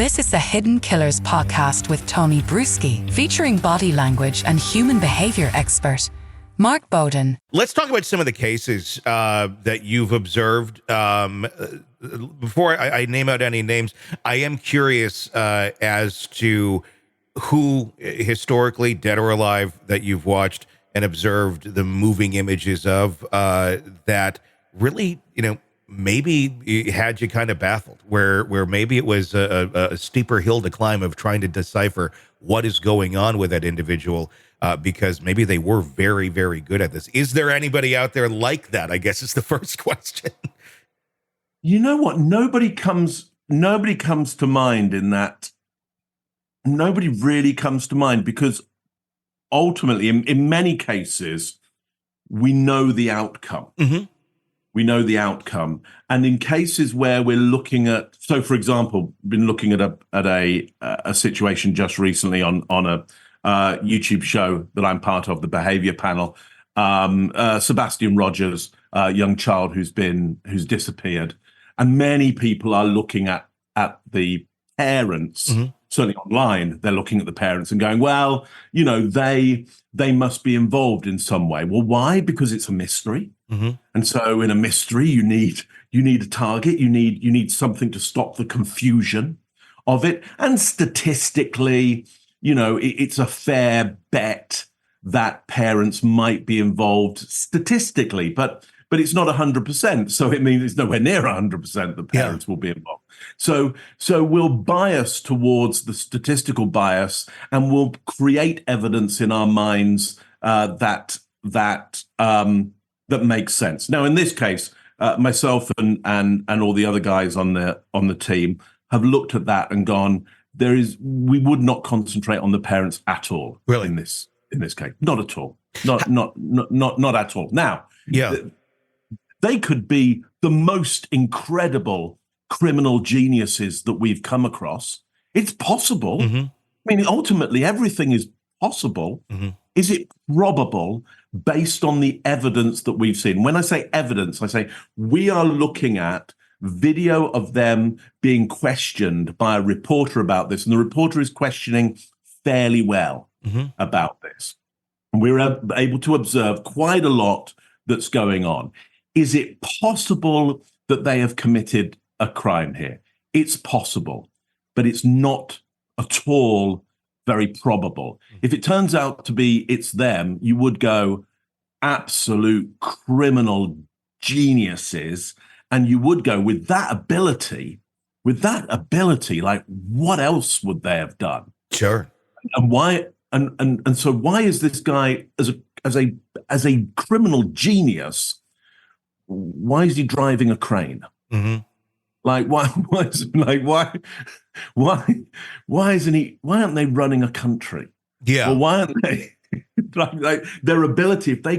This is the Hidden Killers podcast with Tony Brueski, featuring body language and human behavior expert Mark Bowden. Let's talk about some of the cases that you've observed. Before I name out any names, I am curious as to who historically, dead or alive, that you've watched and observed the moving images of that really, maybe it had you kind of baffled, where maybe it was a steeper hill to climb of trying to decipher what is going on with that individual, because maybe they were very, very good at this. Is there anybody out there like that? I guess is the first question. You know what? Nobody comes to mind in that. Nobody really comes to mind because ultimately, in many cases, we know the outcome. Mm-hmm. We know the outcome. And in cases where we're looking at, so for example, been looking at a situation just recently on a YouTube show that I'm part of, the Behavior Panel. Sebastian Rogers, a young child who's disappeared, and many people are looking at the parents. Mm-hmm. Certainly online, they're looking at the parents and going, well, they must be involved in some way. Well, why? Because it's a mystery. Mm-hmm. And so in a mystery, you need a target. You need something to stop the confusion of it. And statistically, it's a fair bet that parents might be involved statistically, but it's not 100%. So it means it's nowhere near 100% the parents will be involved. So we'll bias towards the statistical bias, and we'll create evidence in our minds that makes sense. Now, in this case, myself and all the other guys on the team have looked at that and gone, we would not concentrate on the parents at all. Really? in this case, not at all, not at all. Now, they could be the most incredible criminal geniuses that we've come across. It's possible. Mm-hmm. I mean, ultimately, everything is possible. Mm-hmm. Is it probable based on the evidence that we've seen? When I say evidence, I say we are looking at video of them being questioned by a reporter about this, and the reporter is questioning fairly well about this. And we're able to observe quite a lot that's going on. Is it possible that they have committed a crime here? It's possible, but it's not at all very probable. If it turns out to be it's them, you would go absolute criminal geniuses, and you would go with that ability, like what else would they have done? Sure. And why? And so why is this guy as a criminal genius? Why is he driving a crane? Mm-hmm. Like why isn't he? Why aren't they running a country? Yeah. Well, why aren't they? like their ability, if they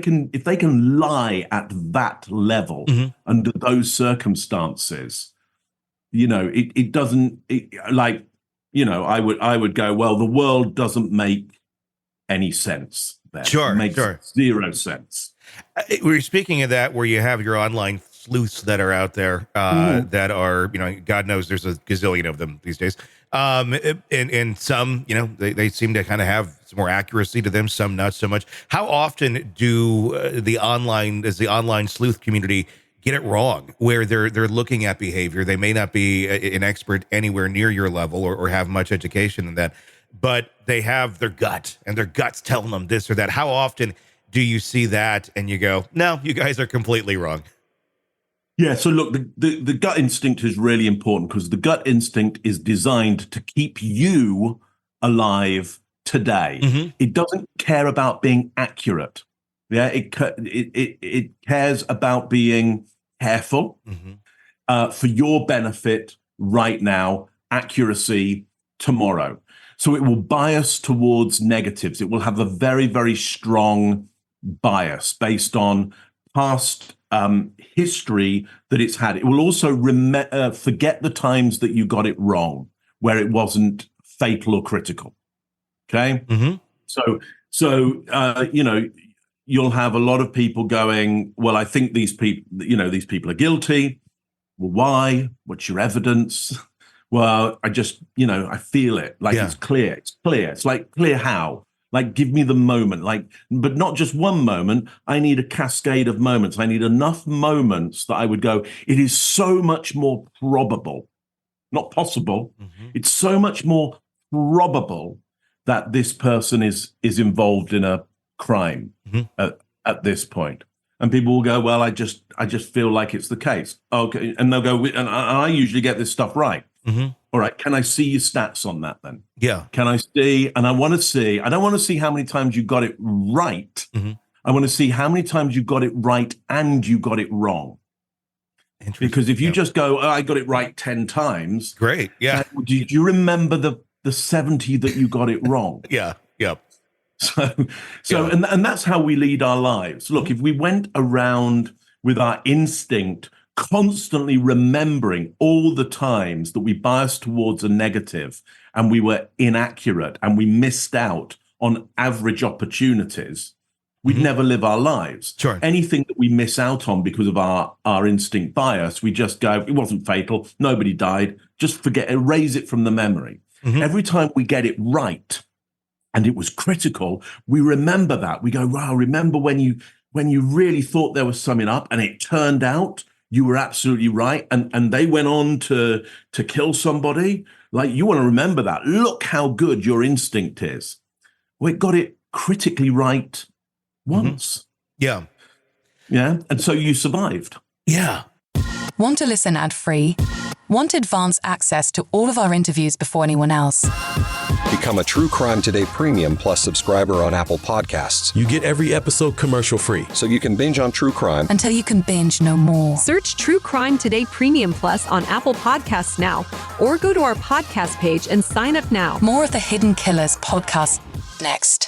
can lie at that level under those circumstances, it doesn't. I would go, well, the world doesn't make any sense there. Sure, it makes zero sense. We're speaking of that, where you have your online sleuths that are out there that are, God knows there's a gazillion of them these days. And some, they seem to kind of have some more accuracy to them, some not so much. How often do the online sleuth community get it wrong, where they're looking at behavior? They may not be an expert anywhere near your level or have much education in that, but they have their gut, and their gut's telling them this or that. How often do you see that and you go, no, you guys are completely wrong? Yeah, so look, the gut instinct is really important, because the gut instinct is designed to keep you alive today. Mm-hmm. It doesn't care about being accurate. Yeah, it cares about being careful for your benefit right now, accuracy tomorrow. So it will bias towards negatives. It will have a very, very strong bias based on past history that it's had. It will also forget the times that you got it wrong, where it wasn't fatal or critical. Okay, so you'll have a lot of people going, well, I think these people are guilty. Well, why? What's your evidence? Well, I just, I feel it. Like it's clear. It's clear. It's like clear how. Like, give me the moment. Like, but not just one moment. I need a cascade of moments. I need enough moments that I would go, it is so much more probable, not possible. Mm-hmm. It's so much more probable that this person is involved in a crime at this point. And people will go, well, I just feel like it's the case. Okay. And they'll go, and I usually get this stuff right. Mm-hmm. All right. Can I see your stats on that then? Yeah. Can I see? And I don't want to see how many times you got it right. Mm-hmm. I want to see how many times you got it right and you got it wrong. Because if you just go, I got it right 10 times. Great. Yeah. Do you remember the 70 that you got it wrong? Yeah. Yeah. And that's how we lead our lives. Look, if we went around with our instinct constantly remembering all the times that we biased towards a negative and we were inaccurate and we missed out on average opportunities, we'd never live our lives. Sure. Anything that we miss out on because of our instinct bias, we just go, it wasn't fatal, nobody died, just forget, erase it from the memory. Mm-hmm. Every time we get it right and it was critical, we remember that. We go, wow, remember when you really thought there was something up and it turned out you were absolutely right, and they went on to kill somebody. Like, you want to remember that. Look how good your instinct is. Well, it got it critically right once. Yeah. Yeah. And so you survived. Yeah. Want to listen ad-free? Want advance access to all of our interviews before anyone else? Become a True Crime Today Premium Plus subscriber on Apple Podcasts. You get every episode commercial-free. So you can binge on true crime until you can binge no more. Search True Crime Today Premium Plus on Apple Podcasts now, or go to our podcast page and sign up now. More of the Hidden Killers podcast next.